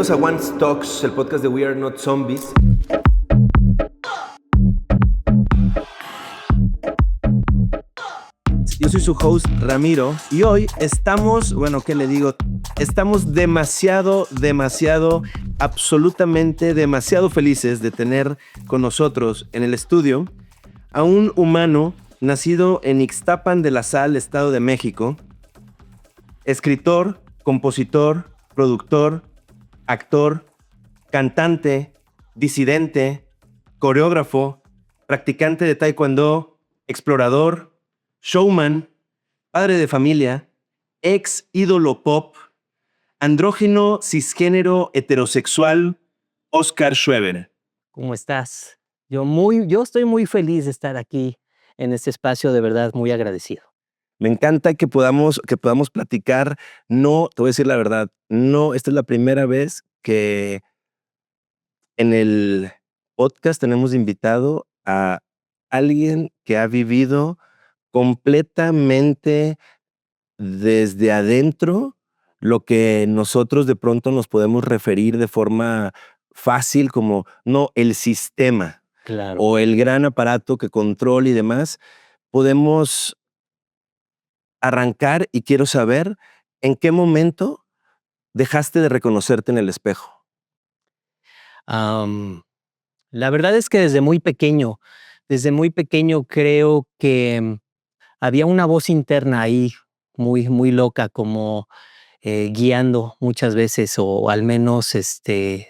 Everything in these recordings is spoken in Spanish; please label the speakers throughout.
Speaker 1: Bienvenidos a One Talks, el podcast de We Are Not Zombies. Yo soy su host, Ramiro, y hoy estamos, ¿qué le digo? Estamos demasiado, absolutamente demasiado felices de tener con nosotros en el estudio a un humano nacido en Ixtapan de la Sal, Estado de México, escritor, compositor, productor, actor, cantante, disidente, coreógrafo, practicante de taekwondo, explorador, showman, padre de familia, ex ídolo pop, andrógino, cisgénero, heterosexual, Oscar Schweber.
Speaker 2: ¿Cómo estás? Yo estoy muy feliz de estar aquí en este espacio, de verdad, muy agradecido.
Speaker 1: Me encanta que podamos platicar. No, te voy a decir la verdad, no, esta es la primera vez que en el podcast tenemos invitado a alguien que ha vivido completamente desde adentro lo que nosotros de pronto nos podemos referir de forma fácil como, no, el sistema.
Speaker 2: Claro.
Speaker 1: O el gran aparato que controla y demás. Podemos arrancar y quiero saber en qué momento dejaste de reconocerte en el espejo.
Speaker 2: La verdad es que desde muy pequeño creo que había una voz interna ahí muy, muy loca, como guiando muchas veces, o al menos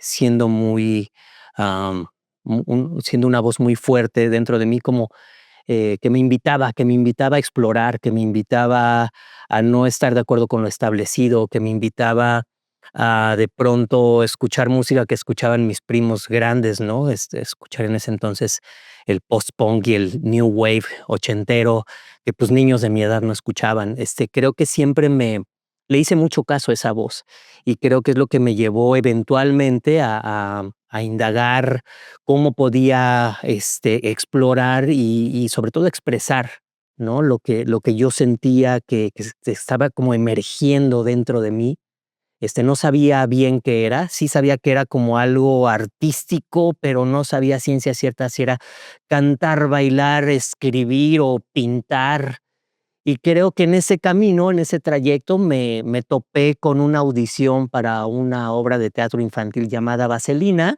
Speaker 2: siendo muy, siendo una voz muy fuerte dentro de mí, como que me invitaba a explorar, que me invitaba a no estar de acuerdo con lo establecido, que me invitaba a de pronto escuchar música que escuchaban mis primos grandes, ¿no? Escuchar en ese entonces el post-punk y el new wave ochentero, que pues niños de mi edad no escuchaban. Creo que siempre le hice mucho caso a esa voz, y creo que es lo que me llevó eventualmente a indagar cómo podía explorar y sobre todo expresar, ¿no? Lo que yo sentía que estaba como emergiendo dentro de mí. No sabía bien qué era, sí sabía que era como algo artístico, pero no sabía ciencia cierta si era cantar, bailar, escribir o pintar. Y creo que en ese camino, en ese trayecto, me topé con una audición para una obra de teatro infantil llamada Vaselina,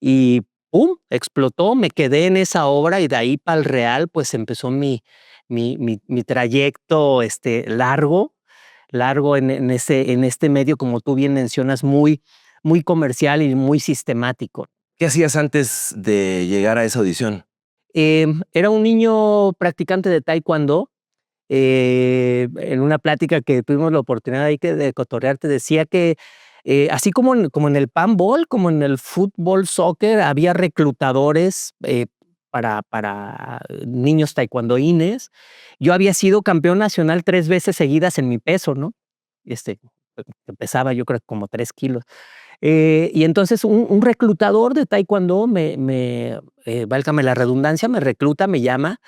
Speaker 2: y ¡pum!, explotó, me quedé en esa obra, y de ahí para el real, pues empezó mi trayecto largo en este medio, como tú bien mencionas, muy, muy comercial y muy sistemático.
Speaker 1: ¿Qué hacías antes de llegar a esa audición?
Speaker 2: Era un niño practicante de taekwondo. En una plática que tuvimos la oportunidad ahí de cotorrear, te decía que así como en el handball, como en el fútbol, soccer, había reclutadores para niños taekwondoines. Yo había sido campeón nacional 3 veces seguidas en mi peso, ¿no? Este, pesaba yo creo como 3 kilos. Y entonces un reclutador de taekwondo válgame la redundancia, me recluta, me llama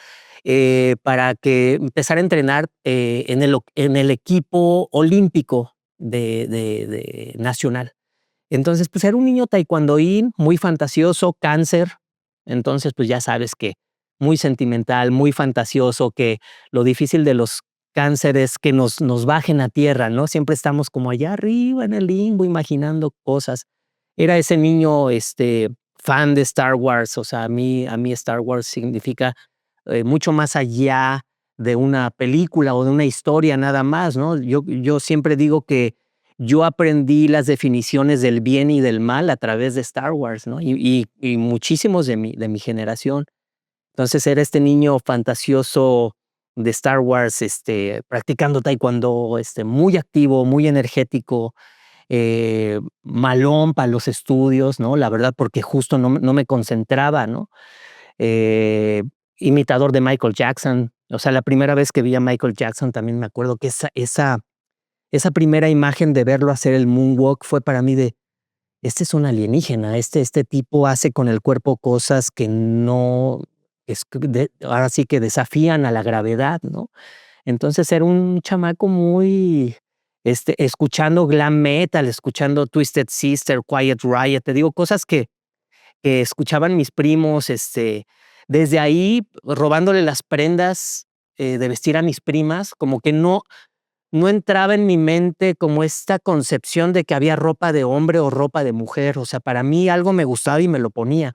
Speaker 2: para que empezara a entrenar en el equipo olímpico de nacional. Entonces, pues era un niño taekwondoín, muy fantasioso, cáncer. Entonces, pues ya sabes que muy sentimental, muy fantasioso, que lo difícil de los cánceres que nos bajen a tierra, ¿no? Siempre estamos como allá arriba en el limbo, imaginando cosas. Era ese niño, fan de Star Wars. O sea, a mí Star Wars significa mucho más allá de una película o de una historia nada más, ¿no? Yo siempre digo que yo aprendí las definiciones del bien y del mal a través de Star Wars, ¿no? Y muchísimos de mi generación. Entonces era este niño fantasioso de Star Wars, practicando taekwondo, muy activo, muy energético, malón para los estudios, ¿no? La verdad, porque justo no me concentraba, ¿no? Eh, Imitador de Michael Jackson. O sea, la primera vez que vi a Michael Jackson, también me acuerdo que esa primera imagen de verlo hacer el moonwalk fue para mí de, este es un alienígena, este tipo hace con el cuerpo cosas que no, ahora sí que desafían a la gravedad, ¿no? Entonces era un chamaco muy escuchando glam metal, escuchando Twisted Sister, Quiet Riot, te digo, cosas que escuchaban mis primos, desde ahí robándole las prendas de vestir a mis primas, como que no entraba en mi mente como esta concepción de que había ropa de hombre o ropa de mujer. O sea, para mí algo me gustaba y me lo ponía.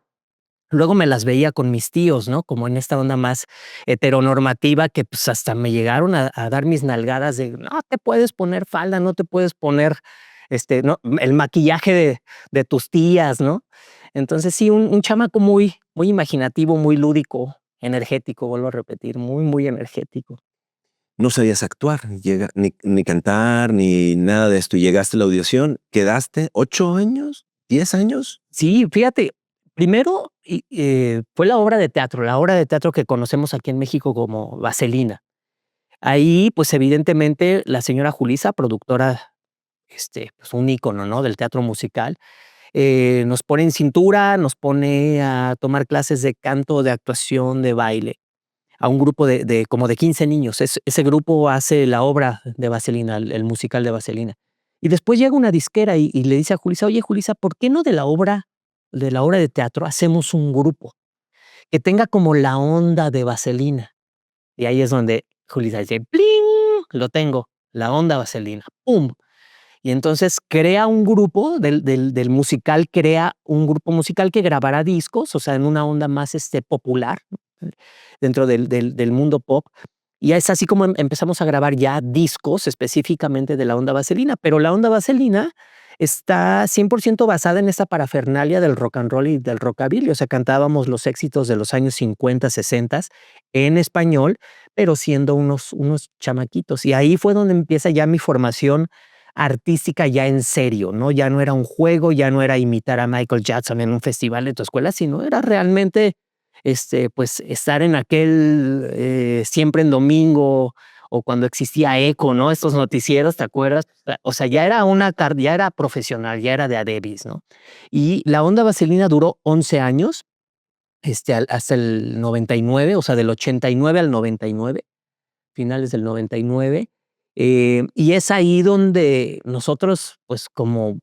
Speaker 2: Luego me las veía con mis tíos, ¿no? Como en esta onda más heteronormativa que pues hasta me llegaron a dar mis nalgadas de no te puedes poner falda, no te puedes poner no, el maquillaje de tus tías, ¿no? Entonces sí, un chamaco muy imaginativo, muy lúdico, energético, vuelvo a repetir, muy energético.
Speaker 1: No sabías actuar, ni cantar, ni nada de esto. Y llegaste a la audición, quedaste 8 años, 10 años.
Speaker 2: Sí, fíjate, primero fue la obra de teatro que conocemos aquí en México como Vaselina. Ahí, pues evidentemente la señora Julisa, productora, pues un ícono, ¿no? Del teatro musical, nos pone en cintura, nos pone a tomar clases de canto, de actuación, de baile, a un grupo de como de 15 niños. Ese grupo hace la obra de Vaselina, el musical de Vaselina. Y después llega una disquera y le dice a Julissa: "Oye, Julissa, ¿por qué no de la obra de teatro hacemos un grupo que tenga como la onda de Vaselina?". Y ahí es donde Julissa dice: "¡Pling!, lo tengo, la onda Vaselina, pum". Y entonces crea un grupo del musical, crea un grupo musical que grabará discos, o sea, en una onda más, popular, ¿no? Dentro del mundo pop. Y es así como empezamos a grabar ya discos específicamente de la onda Vaselina, pero la onda Vaselina está 100% basada en esa parafernalia del rock and roll y del rockabilly, o sea, cantábamos los éxitos de los años 50, 60 en español, pero siendo unos chamaquitos. Y ahí fue donde empieza ya mi formación artística ya en serio, ¿no? Ya no era un juego, ya no era imitar a Michael Jackson en un festival de tu escuela, sino era realmente, pues, estar en aquel, Siempre en Domingo, o cuando existía Eco, ¿no? Estos noticieros, ¿te acuerdas? O sea, ya era profesional, ya era de a de veras, ¿no? Y la onda Vaselina duró 11 años, hasta el 99, o sea, del 89 al 99, finales del 99. Y es ahí donde nosotros, pues, como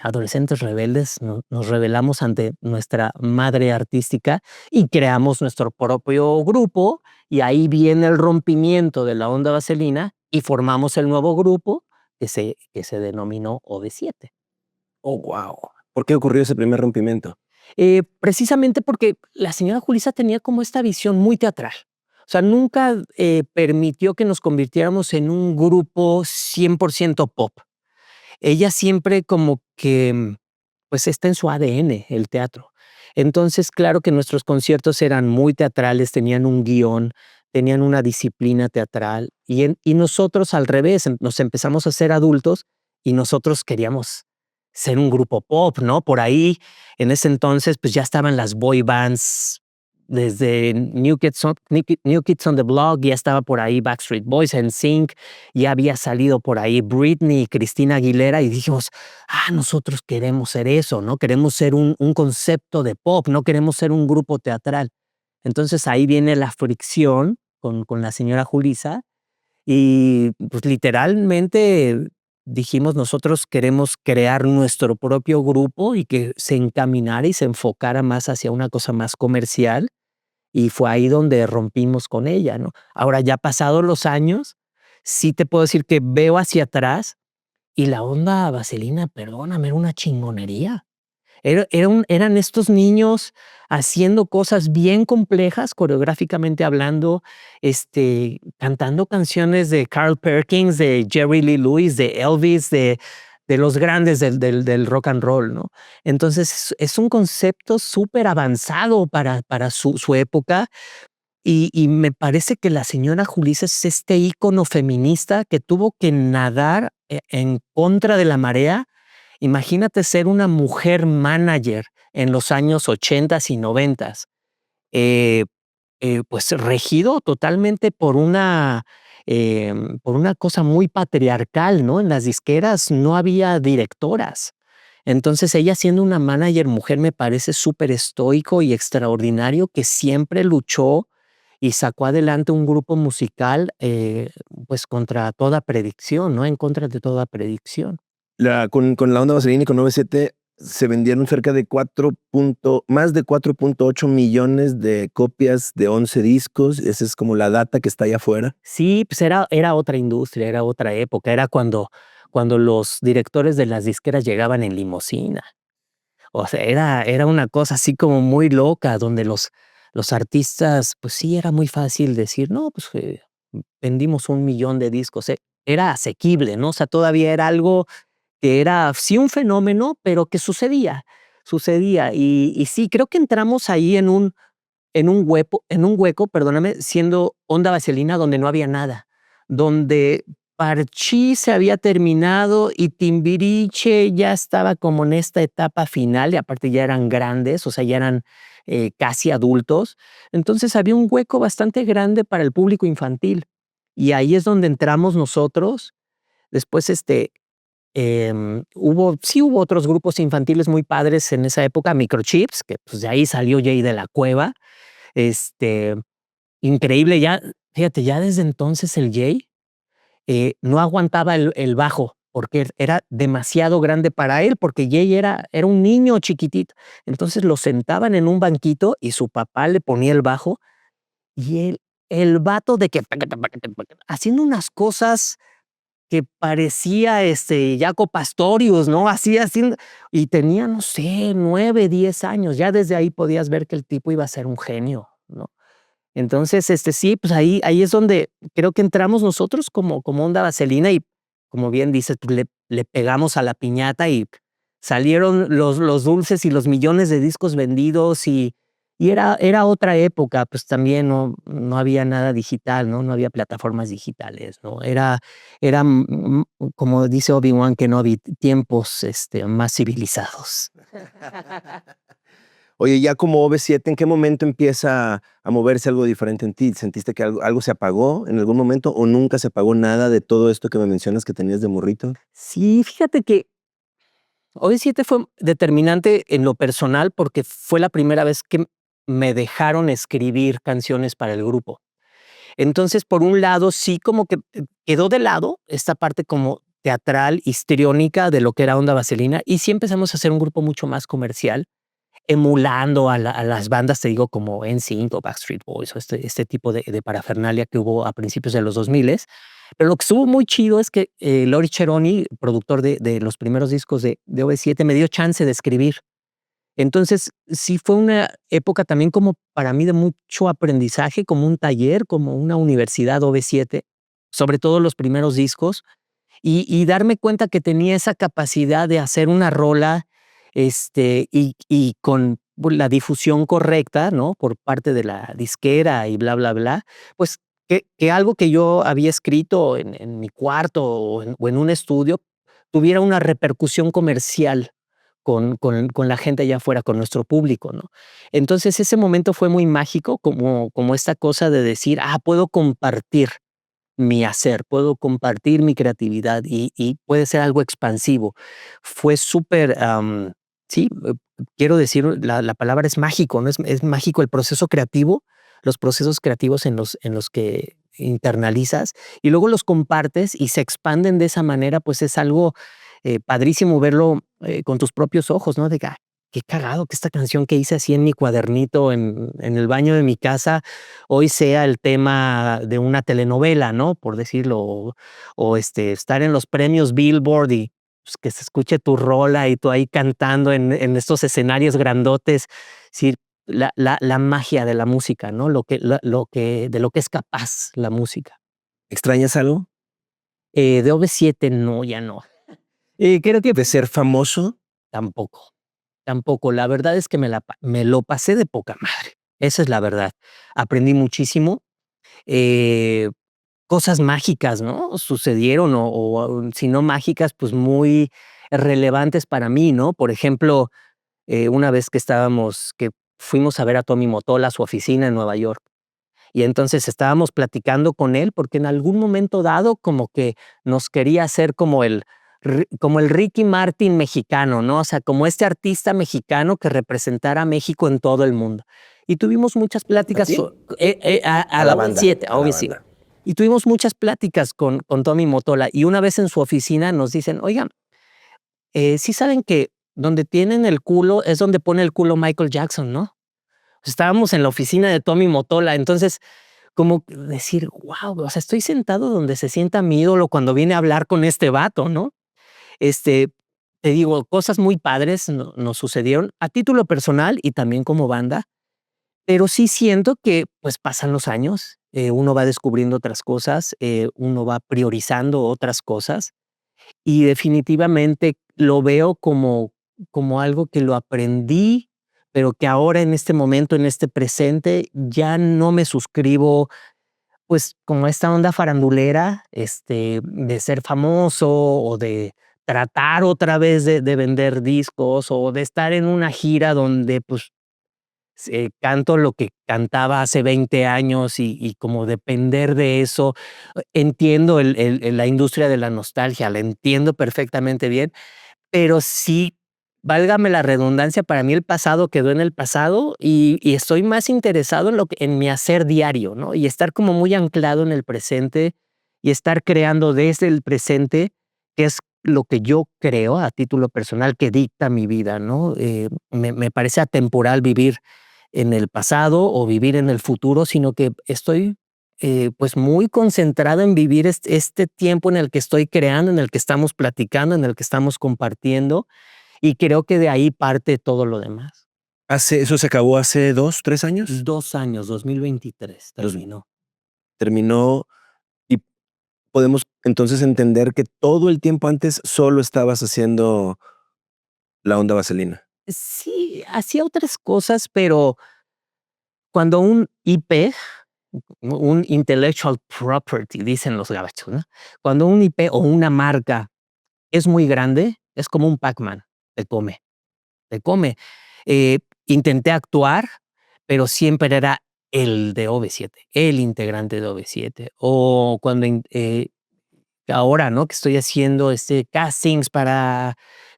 Speaker 2: adolescentes rebeldes, nos rebelamos ante nuestra madre artística y creamos nuestro propio grupo, y ahí viene el rompimiento de la onda Vaselina y formamos el nuevo grupo que se denominó OV7.
Speaker 1: Oh, wow. ¿Por qué ocurrió ese primer rompimiento?
Speaker 2: Precisamente porque la señora Julissa tenía como esta visión muy teatral. O sea, nunca permitió que nos convirtiéramos en un grupo 100% pop. Ella siempre como que, pues, está en su ADN el teatro. Entonces, claro que nuestros conciertos eran muy teatrales, tenían un guión, tenían una disciplina teatral, y nosotros al revés, nos empezamos a ser adultos y nosotros queríamos ser un grupo pop, ¿no? Por ahí, en ese entonces, pues, ya estaban las boy bands, desde New Kids on the Block, ya estaba por ahí Backstreet Boys, NSYNC, ya había salido por ahí Britney, Cristina Aguilera, y dijimos: nosotros queremos ser eso, ¿no? Queremos ser un concepto de pop, no queremos ser un grupo teatral. Entonces ahí viene la fricción con la señora Julissa y pues literalmente dijimos: nosotros queremos crear nuestro propio grupo y que se encaminara y se enfocara más hacia una cosa más comercial, y fue ahí donde rompimos con ella, ¿no? Ahora, ya pasados los años, sí te puedo decir que veo hacia atrás y la onda Vaselina, perdóname, era una chingonería. Eran estos niños haciendo cosas bien complejas, coreográficamente hablando, cantando canciones de Carl Perkins, de Jerry Lee Lewis, de Elvis, de los grandes del rock and roll, ¿no? Entonces, es un concepto súper avanzado para su época, y me parece que la señora Julissa es este ícono feminista que tuvo que nadar en contra de la marea. Imagínate ser una mujer manager en los años 80 y 90, eh, pues regido totalmente por una cosa muy patriarcal, ¿no? En las disqueras no había directoras. Entonces ella, siendo una manager mujer, me parece súper estoico y extraordinario, que siempre luchó y sacó adelante un grupo musical, pues contra toda predicción, ¿no? En contra de toda predicción.
Speaker 1: Con la onda vaselina y con 97 se vendieron cerca de más de 4.8 millones de copias de 11 discos. Esa es como la data que está allá afuera.
Speaker 2: Sí, pues era otra industria, era otra época, era cuando los directores de las disqueras llegaban en limusina. O sea, era una cosa así como muy loca, donde los artistas, pues sí, era muy fácil decir: "No, pues, vendimos 1 millón de discos", era asequible, ¿no? O sea, todavía era algo que era, sí, un fenómeno, pero que sucedía. Y sí, creo que entramos ahí en un hueco, perdóname, siendo Onda Vaselina, donde no había nada, donde Parchís se había terminado y Timbiriche ya estaba como en esta etapa final, y aparte ya eran grandes, o sea, ya eran, casi adultos. Entonces, había un hueco bastante grande para el público infantil, y ahí es donde entramos nosotros. Después, hubo otros grupos infantiles muy padres en esa época, Microchips, que, pues, de ahí salió Jay de la Cueva, este, increíble, ya, fíjate, ya desde entonces el Jay, no aguantaba el bajo, porque era demasiado grande para él, porque Jay era un niño chiquitito. Entonces lo sentaban en un banquito y su papá le ponía el bajo, y el vato de que haciendo unas cosas que parecía, Jaco Pastorius, ¿no? Así haciendo, y tenía, no sé, 9, 10 años. Ya desde ahí podías ver que el tipo iba a ser un genio, ¿no? Entonces, sí, pues ahí es donde creo que entramos nosotros como Onda Vaselina, y como bien dices, pues le pegamos a la piñata y salieron los dulces y los millones de discos vendidos, y era otra época, pues también no había nada digital, ¿no? No había plataformas digitales, ¿no? Era, como dice Obi-Wan Kenobi, tiempos, más civilizados.
Speaker 1: Oye, ya como OV7, ¿en qué momento empieza a moverse algo diferente en ti? ¿Sentiste que algo se apagó en algún momento o nunca se apagó nada de todo esto que me mencionas que tenías de morrito?
Speaker 2: Sí, fíjate que OV7 fue determinante en lo personal, porque fue la primera vez que me dejaron escribir canciones para el grupo. Entonces, por un lado, sí, como que, quedó de lado esta parte como teatral, histriónica de lo que era Onda Vaselina, y sí empezamos a hacer un grupo mucho más comercial, emulando a las bandas, te digo, como NSYNC o Backstreet Boys, o este tipo de parafernalia que hubo a principios de los 2000. Pero lo que estuvo muy chido es que, Lori Cheroni, productor de los primeros discos de OV7, me dio chance de escribir. Entonces, sí fue una época también como para mí de mucho aprendizaje, como un taller, como una universidad OV7, sobre todo los primeros discos, y darme cuenta que tenía esa capacidad de hacer una rola, y con la difusión correcta, ¿no? Por parte de la disquera y bla, bla, bla, pues, que algo que yo había escrito en mi cuarto o en un estudio, tuviera una repercusión comercial con la gente allá afuera, con nuestro público, ¿no? Entonces, ese momento fue muy mágico, como esta cosa de decir: "Ah, puedo compartir mi hacer, puedo compartir mi creatividad y puede ser algo expansivo". Fue súper, sí, quiero decir, la palabra es mágico, ¿no? Es mágico el proceso creativo, los procesos creativos en los que internalizas y luego los compartes y se expanden de esa manera, pues es algo, padrísimo verlo, con tus propios ojos, ¿no? De que: "Ah, qué cagado que esta canción que hice así en mi cuadernito en el baño de mi casa, hoy sea el tema de una telenovela", ¿no? Por decirlo, o estar en los premios Billboard y, pues, que se escuche tu rola y tú ahí cantando en estos escenarios grandotes. Sí, la magia de la música, ¿no? De lo que es capaz la música.
Speaker 1: ¿Extrañas algo
Speaker 2: De OV7 no, ya no. Creo que
Speaker 1: de ser famoso?
Speaker 2: tampoco, tampoco. La verdad es que me lo pasé de poca madre. Esa es la verdad. Aprendí muchísimo. eh, Cosas mágicas, ¿no? Sucedieron o si no mágicas, pues muy relevantes para mí, ¿no? Por ejemplo, una vez que fuimos a ver a Tommy Mottola a su oficina en Nueva York, y entonces estábamos platicando con él, porque en algún momento dado como que nos quería hacer como el como el Ricky Martin mexicano, ¿no? O sea, como este artista mexicano que representara a México en todo el mundo. Y tuvimos muchas
Speaker 1: ¿A
Speaker 2: pláticas
Speaker 1: ti?
Speaker 2: a
Speaker 1: A
Speaker 2: la
Speaker 1: la banda,
Speaker 2: OV7, a
Speaker 1: a la
Speaker 2: OV7.
Speaker 1: banda.
Speaker 2: Y tuvimos muchas pláticas con Tommy Motola. Y una vez en su oficina nos dicen, oigan, sí saben que donde tienen el culo es donde pone el culo Michael Jackson, ¿no? Estábamos en la oficina de Tommy Motola, entonces como decir, wow, o sea, estoy sentado donde se sienta mi ídolo cuando viene a hablar con este vato, ¿no? Este, te digo, cosas muy padres nos sucedieron a título personal y también como banda, pero sí siento que pues pasan los años, uno va descubriendo otras cosas, uno va priorizando otras cosas y definitivamente lo veo como algo que lo aprendí, pero que ahora en este momento, en este presente, ya no me suscribo, pues, como a esta onda farandulera, de ser famoso o de tratar otra vez de vender discos o de estar en una gira donde, pues, canto lo que cantaba hace 20 años y como depender de eso. Entiendo la industria de la nostalgia, la entiendo perfectamente bien, pero sí, válgame la redundancia, para mí el pasado quedó en el pasado y estoy más interesado en mi hacer diario, ¿no? Y estar como muy anclado en el presente y estar creando desde el presente, que es lo que yo creo a título personal que dicta mi vida, ¿no? Me parece atemporal vivir en el pasado o vivir en el futuro, sino que estoy, pues, muy concentrado en vivir este tiempo en el que estoy creando, en el que estamos platicando, en el que estamos compartiendo, y creo que de ahí parte todo lo demás.
Speaker 1: ¿Eso se acabó hace 2, 3 años?
Speaker 2: 2 años, 2023
Speaker 1: Dos
Speaker 2: terminó.
Speaker 1: terminó y podemos entonces entender que todo el tiempo antes solo estabas haciendo la onda vaselina.
Speaker 2: Sí, hacía otras cosas, pero cuando un IP, un intellectual property, dicen los gabachos, ¿no? Cuando un IP o una marca es muy grande, es como un Pac-Man, te come, te come. Intenté actuar, pero siempre era el de OV7, el integrante de OV7. O cuando ahora, ¿no? Que estoy haciendo castings para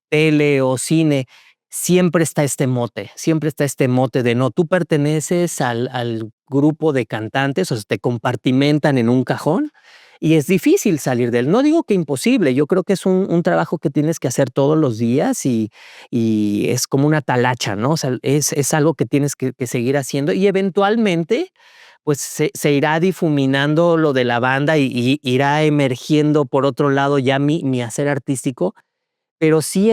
Speaker 2: tele o cine, siempre está este mote de no, tú perteneces al grupo de cantantes, o sea, te compartimentan en un cajón y es difícil salir de él. No digo que imposible, yo creo que es un trabajo que tienes que hacer todos los días y es como una talacha, ¿no? O sea, es algo que tienes que seguir haciendo y eventualmente pues se irá difuminando lo de la banda y irá emergiendo por otro lado ya mi hacer artístico, pero sí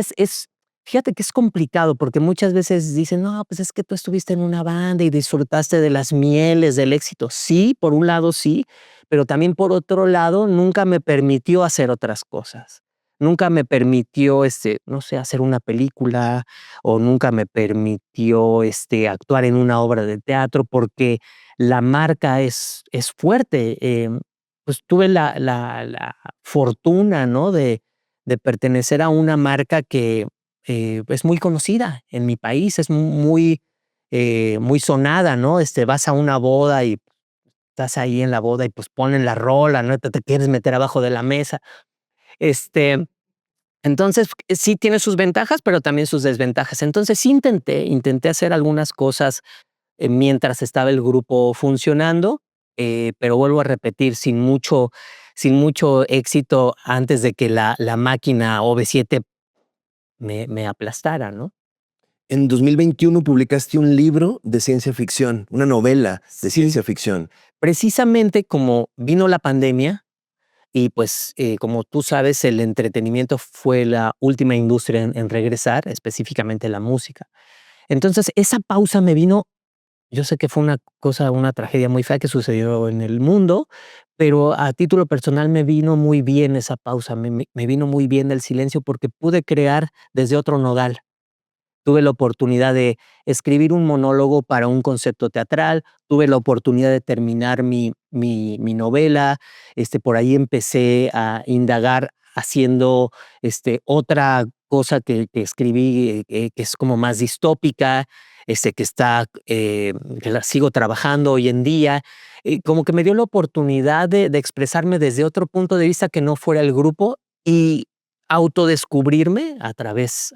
Speaker 2: fíjate que es complicado porque muchas veces dicen, no, pues es que tú estuviste en una banda y disfrutaste de las mieles del éxito. Sí, por un lado sí, pero también por otro lado nunca me permitió hacer otras cosas. Nunca me permitió, no sé, hacer una película o nunca me permitió, actuar en una obra de teatro porque la marca es fuerte. Pues tuve la fortuna, ¿no? De pertenecer a una marca que es muy conocida en mi país, es muy sonada, ¿no? Vas a una boda y estás ahí en la boda y pues ponen la rola, ¿no? Te quieres meter abajo de la mesa. Este, entonces, sí tiene sus ventajas, pero también sus desventajas. Entonces, sí intenté hacer algunas cosas mientras estaba el grupo funcionando, pero vuelvo a repetir, sin mucho éxito antes de que la máquina OV7 me aplastara, ¿no?
Speaker 1: En 2021 publicaste un libro de ciencia ficción, una novela de
Speaker 2: Sí.
Speaker 1: ciencia ficción.
Speaker 2: Precisamente como vino la pandemia y pues como tú sabes, el entretenimiento fue la última industria en regresar, específicamente la música. Entonces, esa pausa me vino. Yo sé que fue una tragedia muy fea que sucedió en el mundo, pero a título personal me vino muy bien esa pausa, me vino muy bien el silencio porque pude crear desde otro nodal. Tuve la oportunidad de escribir un monólogo para un concepto teatral, tuve la oportunidad de terminar mi novela, por ahí empecé a indagar haciendo, otra cosa que escribí, que es como más distópica, que la sigo trabajando hoy en día, como que me dio la oportunidad de expresarme desde otro punto de vista que no fuera el grupo y autodescubrirme a través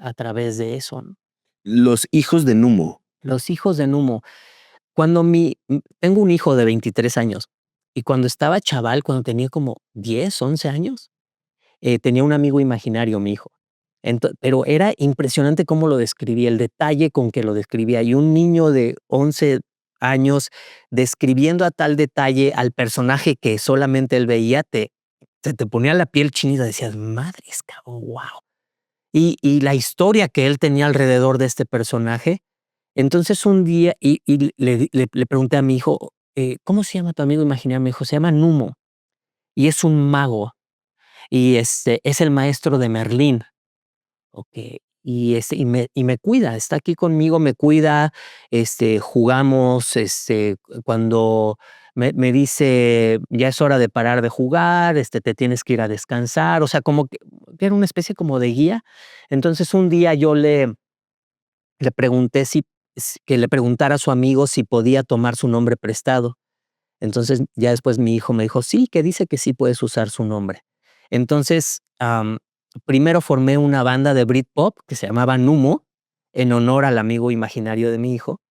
Speaker 2: de eso, ¿no?
Speaker 1: Los hijos de Numo.
Speaker 2: Los hijos de Numo. Tengo un hijo de 23 años, y cuando estaba chaval, cuando tenía como 10, 11 años, tenía un amigo imaginario, mi hijo. Pero era impresionante cómo lo describía, el detalle con que lo describía. Y un niño de 11 años describiendo a tal detalle al personaje que solamente él veía, se te ponía la piel chinita, decías, madres, cabrón, wow. Y la historia que él tenía alrededor de este personaje. Entonces un día, le pregunté a mi hijo, ¿cómo se llama tu amigo imaginario? Me dijo, se llama Numo, y es un mago, y es el maestro de Merlín. Okey. Y me cuida, está aquí conmigo, me cuida, jugamos, cuando me dice: "Ya es hora de parar de jugar, te tienes que ir a descansar", o sea, como que era una especie como de guía. Entonces, un día yo le pregunté que le preguntara a su amigo si podía tomar su nombre prestado. Entonces, ya después mi hijo me dijo: "Sí, que dice que sí puedes usar su nombre". Entonces, primero formé una banda de Britpop que se llamaba Numo, en honor al amigo imaginario de mi hijo.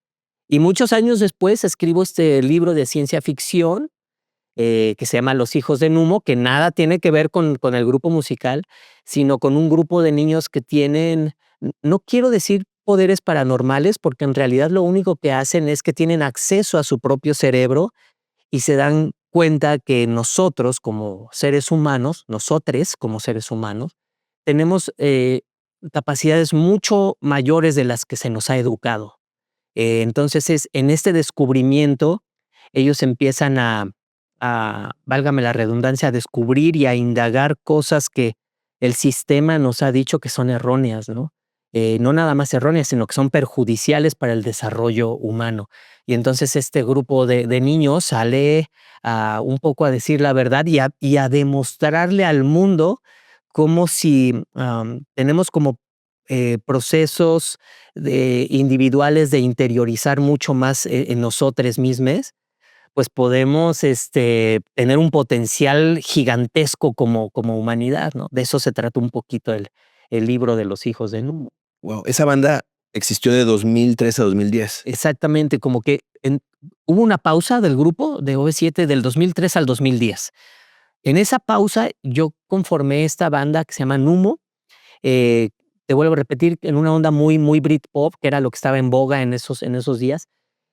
Speaker 2: Y muchos años después escribo este libro de ciencia ficción, que se llama Los hijos de Numo, que nada tiene que ver con el grupo musical, sino con un grupo de niños que tienen, no quiero decir poderes paranormales, porque en realidad lo único que hacen es que tienen acceso a su propio cerebro y se dan cuenta que nosotros como seres humanos, nosotres como seres humanos, tenemos capacidades mucho mayores de las que se nos ha educado. Entonces en este descubrimiento, ellos empiezan válgame la redundancia, a descubrir y a indagar cosas que el sistema nos ha dicho que son erróneas, ¿no? No nada más erróneas, sino que son perjudiciales para el desarrollo humano. Y entonces este grupo de niños sale un poco a decir la verdad y a demostrarle al mundo como si tenemos como procesos individuales de interiorizar mucho más en nosotros mismos, pues podemos tener un potencial gigantesco como humanidad, ¿no? De eso se trata un poquito el libro de los hijos de Numo.
Speaker 1: Wow, esa banda existió de 2003 a 2010.
Speaker 2: Exactamente, como que hubo una pausa del grupo de OV7 del 2003 al 2010. En esa pausa yo conformé esta banda que se llama Numo. eh, Te vuelvo a repetir, en una onda muy, muy Britpop, que era lo que estaba en boga en esos días.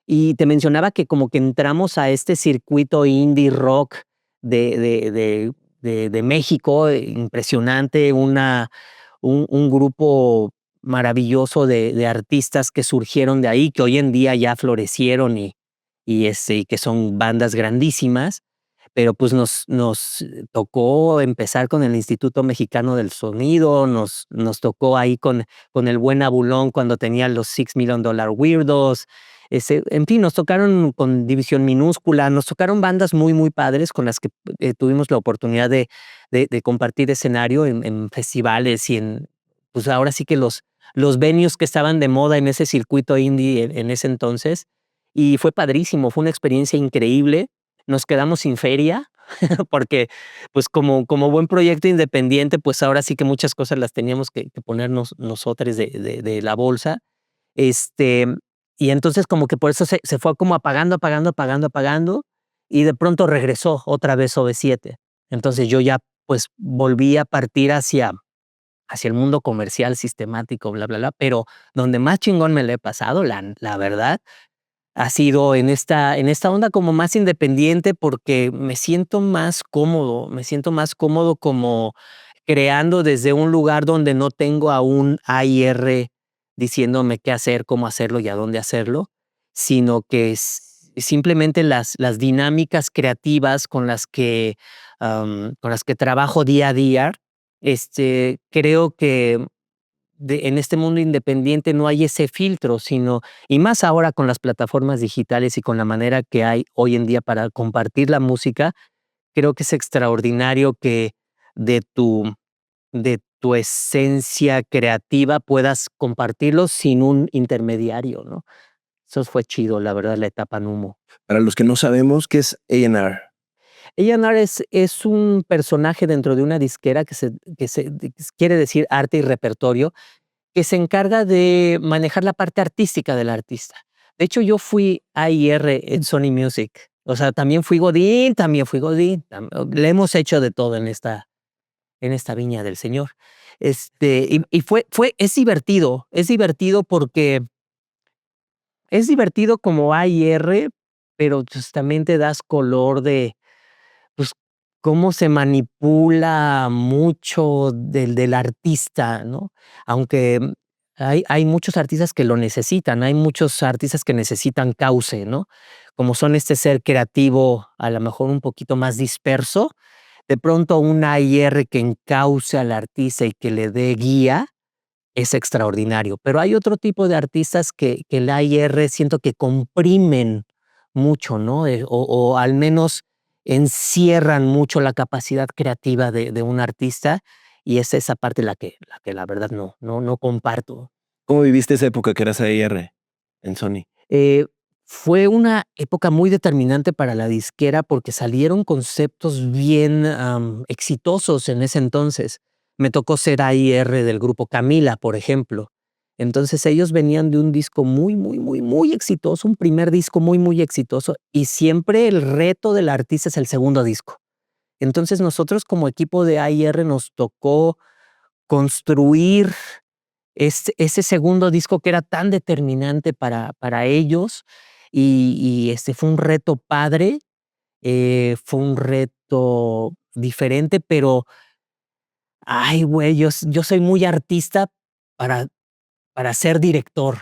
Speaker 2: Y te mencionaba que como que entramos a este circuito indie rock de México, impresionante, un grupo maravilloso de artistas que surgieron de ahí, que hoy en día ya florecieron y que son bandas grandísimas. Pero pues nos tocó empezar con el Instituto Mexicano del Sonido, nos tocó ahí con el buen Abulón cuando tenía los $6 Million Weirdos. En fin, nos tocaron con División Minúscula, nos tocaron bandas muy, muy padres con las que tuvimos la oportunidad de compartir escenario en festivales y pues ahora sí que los venues que estaban de moda en ese circuito indie en ese entonces. Y fue padrísimo, fue una experiencia increíble. Nos quedamos sin feria, porque, pues, como buen proyecto independiente, pues, ahora sí que muchas cosas las teníamos que ponernos nosotros de la bolsa. Este, y entonces como que por eso se fue como apagando, apagando, apagando, apagando, y de pronto regresó otra vez OV7. Entonces yo ya, pues, volví a partir hacia el mundo comercial sistemático, bla, bla, bla, pero donde más chingón me la he pasado, la verdad, ha sido en esta onda como más independiente, porque me siento más cómodo como creando desde un lugar donde no tengo a un AIR diciéndome qué hacer, cómo hacerlo y a dónde hacerlo, sino que simplemente las dinámicas creativas con las que trabajo día a día, creo que en este mundo independiente no hay ese filtro, y más ahora con las plataformas digitales y con la manera que hay hoy en día para compartir la música, creo que es extraordinario que de tu, de tu esencia creativa puedas compartirlo sin un intermediario, ¿no? Eso fue chido, la verdad, la etapa Numo.
Speaker 1: Para los que no sabemos, ¿qué es A&R?
Speaker 2: A&R es un personaje dentro de una disquera quiere decir arte y repertorio, que se encarga de manejar la parte artística del artista. De hecho, yo fui A&R en Sony Music. O sea, también fui godín, le hemos hecho de todo en esta viña del señor. Y es divertido porque es divertido como A&R, pero, pues, también te das color de, pues, cómo se manipula mucho del artista, ¿no? Aunque, hay muchos artistas que lo necesitan, hay muchos artistas que necesitan cauce, ¿no? Como son este ser creativo, a lo mejor un poquito más disperso, de pronto un A&R que encauce al artista y que le dé guía, es extraordinario. Pero hay otro tipo de artistas que el A&R siento que comprimen mucho, ¿no? O al menos encierran mucho la capacidad creativa de un artista, y es esa parte la que la verdad no comparto.
Speaker 1: ¿Cómo viviste esa época que eras A&R en Sony?
Speaker 2: Eh, Fue una época muy determinante para la disquera porque salieron conceptos bien, exitosos en ese entonces. Me tocó ser A&R del grupo Camila, por ejemplo. Entonces, ellos venían de un disco muy, muy, muy, muy exitoso, un primer disco muy, muy exitoso, y siempre el reto del artista es el segundo disco. Entonces, nosotros como equipo de A&R nos tocó construir ese segundo disco que era tan determinante para ellos, fue un reto padre, fue un reto diferente, pero, ay, güey, yo soy muy artista para ser director,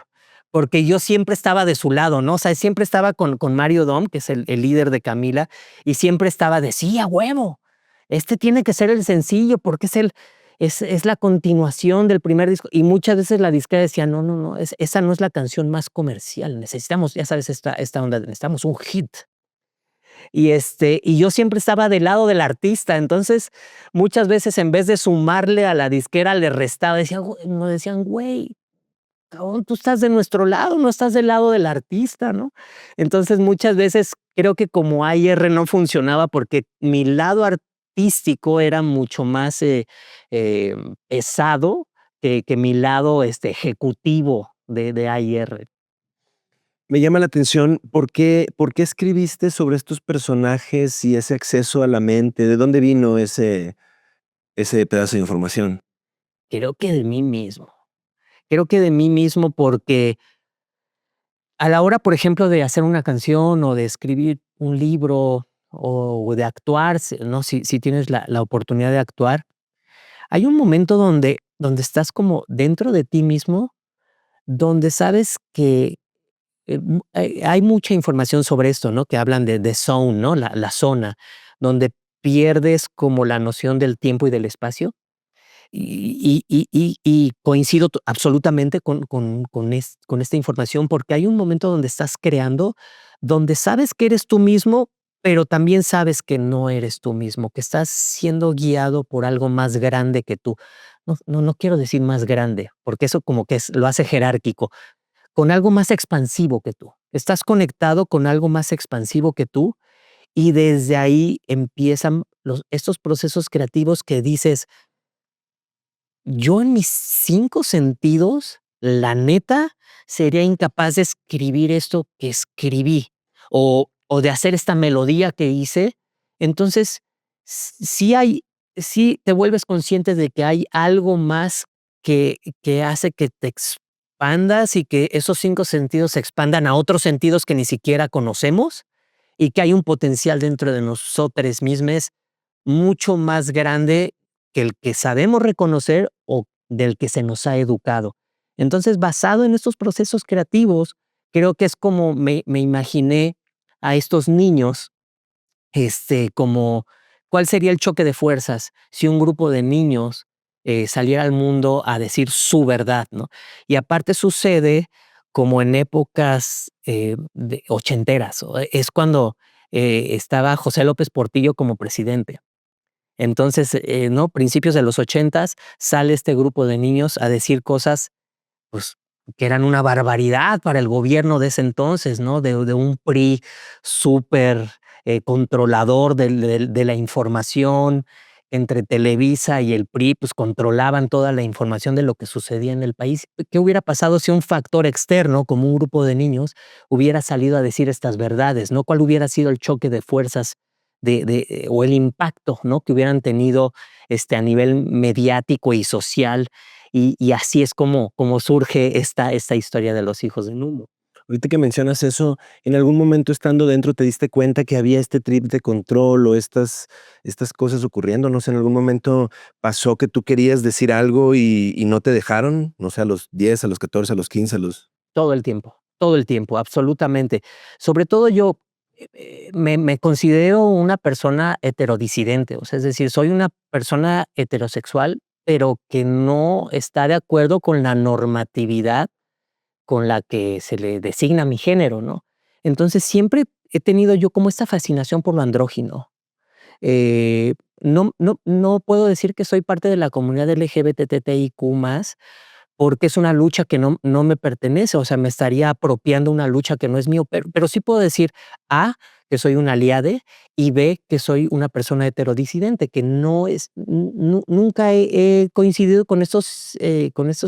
Speaker 2: porque yo siempre estaba de su lado, ¿no? O sea, siempre estaba con Mario Dom, que es el líder de Camila, y siempre estaba de: "Sí, a huevo, este tiene que ser el sencillo, porque es la continuación del primer disco". Y muchas veces la disquera decía: "No, no, no, esa no es la canción más comercial, necesitamos, ya sabes, esta onda, necesitamos un hit". Y yo siempre estaba del lado del artista, entonces, muchas veces en vez de sumarle a la disquera, le restaba, me decían: "Güey, cabrón, tú estás de nuestro lado, no estás del lado del artista", ¿no? Entonces, muchas veces creo que como A&R no funcionaba porque mi lado artístico era mucho más, pesado que mi lado, ejecutivo de A&R.
Speaker 1: Me llama la atención, ¿por qué escribiste sobre estos personajes y ese acceso a la mente? ¿De dónde vino ese pedazo de información?
Speaker 2: Creo que de mí mismo. Creo que de mí mismo porque a la hora, por ejemplo, de hacer una canción o de escribir un libro o de actuar, ¿no? Si tienes la oportunidad de actuar, hay un momento donde estás como dentro de ti mismo, donde sabes que, hay mucha información sobre esto, ¿no? Que hablan de zone, ¿no? La zona, donde pierdes como la noción del tiempo y del espacio. Y coincido absolutamente con esta información, porque hay un momento donde estás creando, donde sabes que eres tú mismo, pero también sabes que no eres tú mismo, que estás siendo guiado por algo más grande que tú. No quiero decir más grande, porque eso como que lo hace jerárquico, con algo más expansivo que tú. Estás conectado con algo más expansivo que tú, y desde ahí empiezan estos procesos creativos que dices: "Yo en mis 5 sentidos, la neta, sería incapaz de escribir esto que escribí, o de hacer esta melodía que hice". Entonces, sí te vuelves consciente de que hay algo más que hace que te expandas y que esos 5 sentidos se expandan a otros sentidos que ni siquiera conocemos, y que hay un potencial dentro de nosotros mismos mucho más grande que el que sabemos reconocer o del que se nos ha educado. Entonces, basado en estos procesos creativos, creo que es como me imaginé a estos niños, como cuál sería el choque de fuerzas si un grupo de niños, saliera al mundo a decir su verdad, ¿no? Y aparte sucede como en épocas, de ochenteras, es cuando, estaba José López Portillo como presidente. Entonces, ¿no? Principios de los ochentas, sale este grupo de niños a decir cosas, pues, que eran una barbaridad para el gobierno de ese entonces, ¿no? De un PRI súper, controlador de la información. Entre Televisa y el PRI, pues controlaban toda la información de lo que sucedía en el país. ¿Qué hubiera pasado si un factor externo, como un grupo de niños, hubiera salido a decir estas verdades, ¿no? ¿Cuál hubiera sido el choque de fuerzas o el impacto, ¿no? Que hubieran tenido a nivel mediático y social? Y así es como surge esta historia de los hijos de Numo.
Speaker 1: Ahorita que mencionas eso, ¿en algún momento estando dentro te diste cuenta que había este trip de control o estas cosas ocurriendo? No sé, ¿en algún momento pasó que tú querías decir algo y no te dejaron? No sé, a los 10, a los 14, a los 15, a los...
Speaker 2: Todo el tiempo, absolutamente. Sobre todo yo me considero una persona heterodisidente, o sea, es decir, soy una persona heterosexual, pero que no está de acuerdo con la normatividad con la que se le designa mi género, ¿no? Entonces, siempre he tenido yo como esta fascinación por lo andrógino. No puedo decir que soy parte de la comunidad LGBTTIQ+, porque es una lucha que no me pertenece, o sea, me estaría apropiando una lucha que no es mío, pero sí puedo decir, A, que soy un aliade, y B, que soy una persona heterodisidente, que no es nunca he coincidido con estos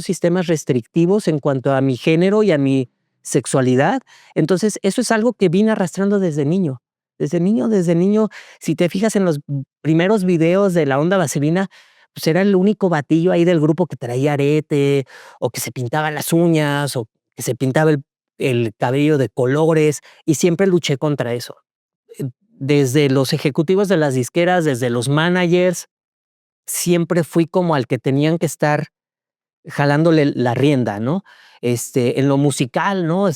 Speaker 2: sistemas restrictivos en cuanto a mi género y a mi sexualidad. Entonces, eso es algo que vine arrastrando desde niño. Desde niño, si te fijas en los primeros videos de La Onda Vaselina, pues era el único batillo ahí del grupo que traía arete, o que se pintaba las uñas, o que se pintaba el cabello de colores, y siempre luché contra eso. Desde los ejecutivos de las disqueras, desde los managers, siempre fui como al que tenían que estar jalándole la rienda, ¿no? En lo musical, ¿no?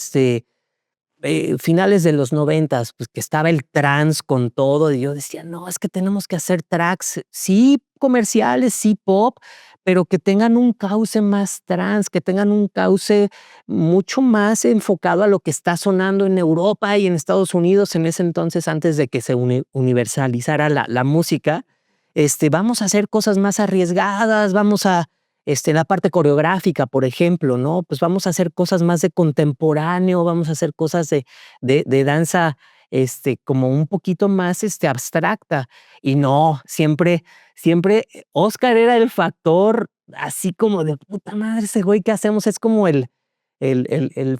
Speaker 2: Finales de los noventas, pues, que estaba el trance con todo, y yo decía: "No, es que tenemos que hacer tracks, sí comerciales, sí pop, pero que tengan un cauce más trance, que tengan un cauce mucho más enfocado a lo que está sonando en Europa y en Estados Unidos en ese entonces, antes de que se universalizara la música. Vamos a hacer cosas más arriesgadas, vamos a la parte coreográfica, por ejemplo, ¿no? Pues vamos a hacer cosas más de contemporáneo, vamos a hacer cosas de danza, como un poquito más, abstracta. Y no, siempre Oscar era el factor así como de puta madre, ese güey, ¿qué hacemos? Es como el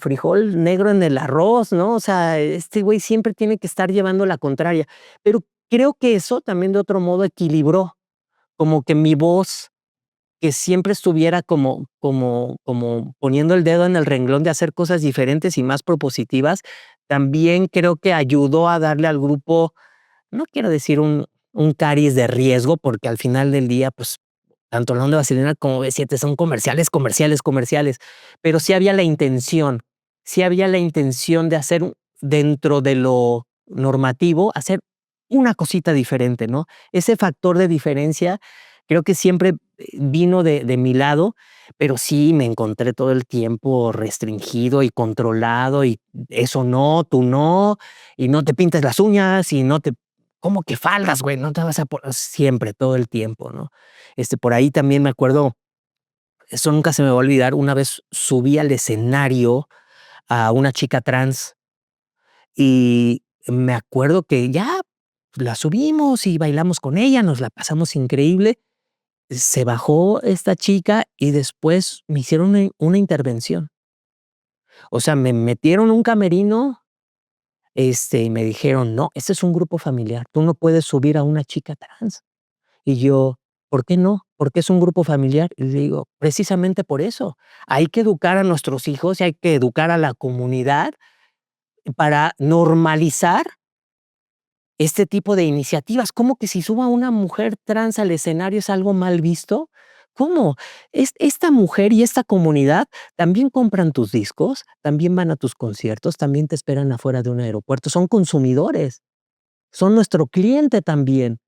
Speaker 2: frijol negro en el arroz, ¿no? O sea, este güey siempre tiene que estar llevando la contraria. Pero creo que eso también de otro modo equilibró, como que mi voz que siempre estuviera como poniendo el dedo en el renglón de hacer cosas diferentes y más propositivas, también creo que ayudó a darle al grupo, no quiero decir un cariz de riesgo, porque al final del día, pues, tanto La Onda Vaselina como B7 son comerciales, comerciales, comerciales, pero sí había la intención de hacer dentro de lo normativo, hacer una cosita diferente, ¿no? Ese factor de diferencia creo que siempre vino de mi lado, pero sí me encontré todo el tiempo restringido y controlado, y eso no, tú no, y no te pintes las uñas, y no te ¿cómo que faldas, güey? No te vas a poner siempre, todo el tiempo, ¿no? Por ahí también me acuerdo, eso nunca se me va a olvidar, una vez subí al escenario a una chica trans y me acuerdo que ya la subimos y bailamos con ella, nos la pasamos increíble. Se bajó esta chica y después me hicieron una intervención. O sea, me metieron un camerino, y me dijeron: "No, este es un grupo familiar, tú no puedes subir a una chica trans". Y yo: "¿Por qué no? ¿Por qué es un grupo familiar?". Y le digo: "Precisamente por eso. Hay que educar a nuestros hijos y hay que educar a la comunidad para normalizar este tipo de iniciativas. ¿Cómo que si suba una mujer trans al escenario es algo mal visto? ¿Cómo? Esta mujer y esta comunidad también compran tus discos, también van a tus conciertos, también te esperan afuera de un aeropuerto, son consumidores, son nuestro cliente también.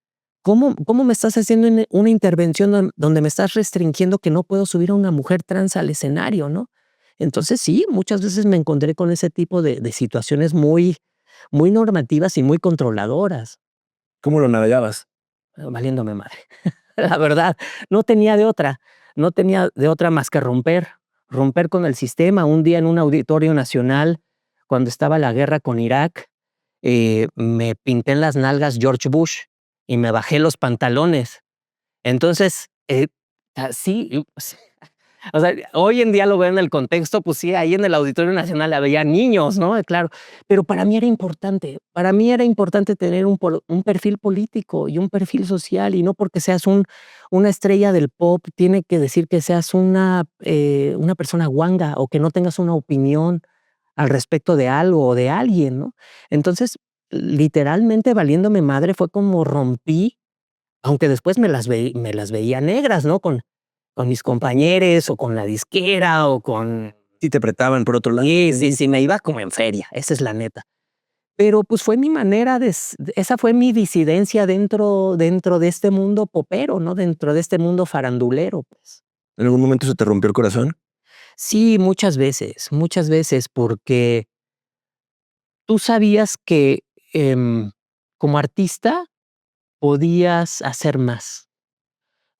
Speaker 2: ¿Cómo me estás haciendo una intervención donde me estás restringiendo que no puedo subir a una mujer trans al escenario, ¿no? Entonces sí, muchas veces me encontré con ese tipo de situaciones muy normativas y muy controladoras,
Speaker 1: ¿Cómo lo navegabas?
Speaker 2: valiéndome madre. La verdad, no tenía de otra, no tenía de otra más que romper con el sistema. Un día en un auditorio nacional, cuando estaba la guerra con Irak, me pinté en las nalgas George Bush y me bajé los pantalones. Entonces, así, o sea, hoy en día lo veo en el contexto, pues sí, ahí en el Auditorio Nacional había niños, ¿no? Claro, pero para mí era importante tener un perfil político y un perfil social, y no porque seas una estrella del pop, tiene que decir que seas una persona guanga o que no tengas una opinión al respecto de algo o de alguien, ¿no? Entonces, literalmente valiéndome madre fue como rompí, aunque después me las veía negras, ¿no? Con mis compañeros o con la disquera o con
Speaker 1: Sí, te apretaban por otro lado.
Speaker 2: sí, sí, sí, me iba como en feria, esa es la neta. Pero, pues, fue mi manera esa fue mi disidencia dentro de este mundo popero, ¿no? Dentro de este mundo farandulero, pues.
Speaker 1: ¿En algún momento se te rompió el corazón?
Speaker 2: Sí, muchas veces, porque tú sabías que, como artista podías hacer más,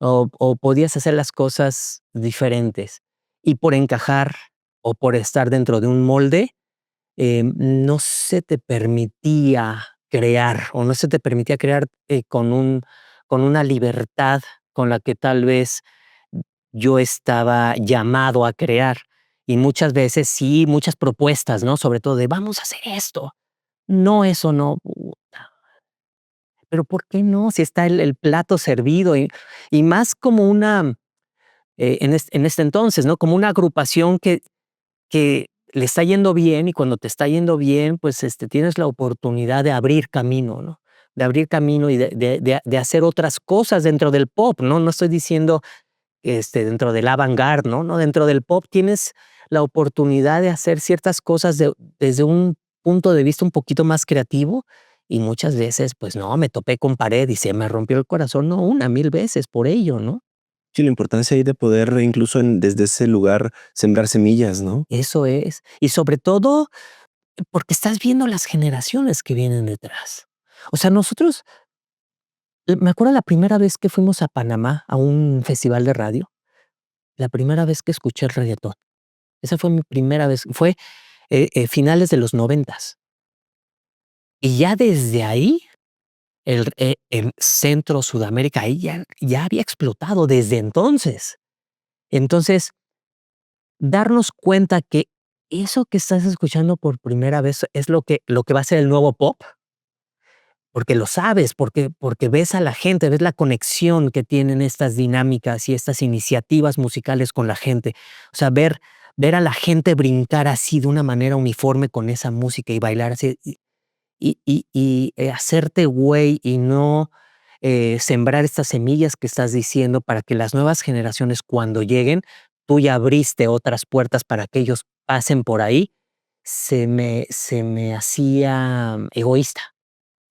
Speaker 2: o podías hacer las cosas diferentes, y por encajar, o por estar dentro de un molde, no se te permitía crear, o no se te permitía crear, con una libertad con la que tal vez yo estaba llamado a crear. Y muchas veces sí, muchas propuestas, ¿no? Sobre todo de: "Vamos a hacer esto". No, eso no, puta, pero ¿por qué no? Si está el plato servido, y más como una, en este entonces, ¿no? Como una agrupación que le está yendo bien, y cuando te está yendo bien, pues, tienes la oportunidad de abrir camino, ¿no? De abrir camino y de hacer otras cosas dentro del pop, ¿no? No estoy diciendo, dentro del avant-garde, ¿no? No, dentro del pop tienes la oportunidad de hacer ciertas cosas desde un punto de vista un poquito más creativo, y muchas veces, pues no, me topé con pared y se me rompió el corazón, no una, 1000 veces por ello, ¿no?
Speaker 1: Sí, la importancia ahí de poder incluso desde ese lugar sembrar semillas, ¿no?
Speaker 2: Eso es. Y sobre todo, porque estás viendo las generaciones que vienen detrás. O sea, nosotros, me acuerdo la primera vez que fuimos a Panamá a un festival de radio, la primera vez que escuché el reguetón. Esa fue mi primera vez, fue, finales de los noventas. Y ya desde ahí, en Centro, Sudamérica, ahí ya había explotado desde entonces. Entonces, darnos cuenta que eso que estás escuchando por primera vez es lo que va a ser el nuevo pop, porque lo sabes, porque ves a la gente, ves la conexión que tienen estas dinámicas y estas iniciativas musicales con la gente. O sea, ver a la gente brincar así de una manera uniforme con esa música y bailar así, hacerte güey y no, sembrar estas semillas que estás diciendo para que las nuevas generaciones, cuando lleguen, tú ya abriste otras puertas para que ellos pasen por ahí, se me hacía egoísta.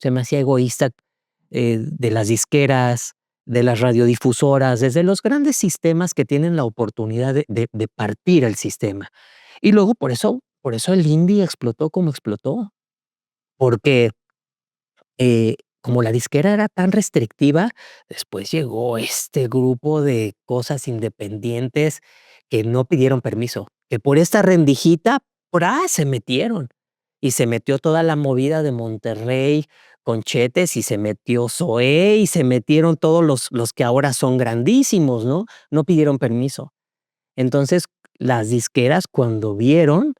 Speaker 2: Se me hacía egoísta, de las disqueras, de las radiodifusoras, desde los grandes sistemas que tienen la oportunidad de partir el sistema. Y luego por eso el indie explotó como explotó, porque, como la disquera era tan restrictiva, después llegó este grupo de cosas independientes que no pidieron permiso, que por esta rendijita, se metieron. Y se metió toda la movida de Monterrey con Chetes, y se metió Zoé, y se metieron todos los que ahora son grandísimos, ¿no? No pidieron permiso. Entonces, las disqueras, cuando vieron,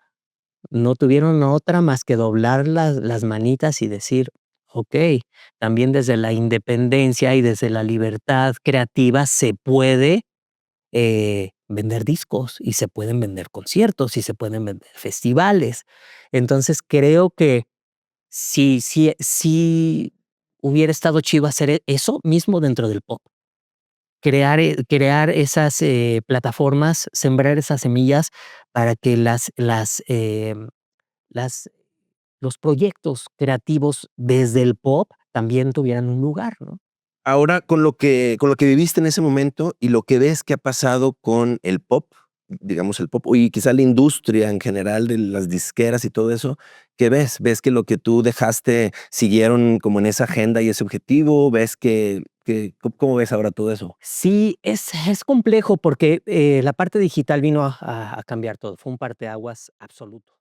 Speaker 2: no tuvieron otra más que doblar las manitas y decir: "Okey, también desde la independencia y desde la libertad creativa se puede, vender discos, y se pueden vender conciertos, y se pueden vender festivales". Entonces, creo que sí hubiera estado chido hacer eso mismo dentro del pop. Crear esas, plataformas, sembrar esas semillas para que las los proyectos creativos desde el pop también tuvieran un lugar, ¿no?
Speaker 1: Ahora, con lo que viviste en ese momento y lo que ves que ha pasado con el pop, digamos el pop, y quizá la industria en general de las disqueras y todo eso, ¿qué ves? ¿Ves que lo que tú dejaste siguieron como en esa agenda y ese objetivo? ¿Ves que cómo ves ahora todo eso?
Speaker 2: Sí, es complejo porque, la parte digital vino a cambiar todo, fue un parteaguas absoluto.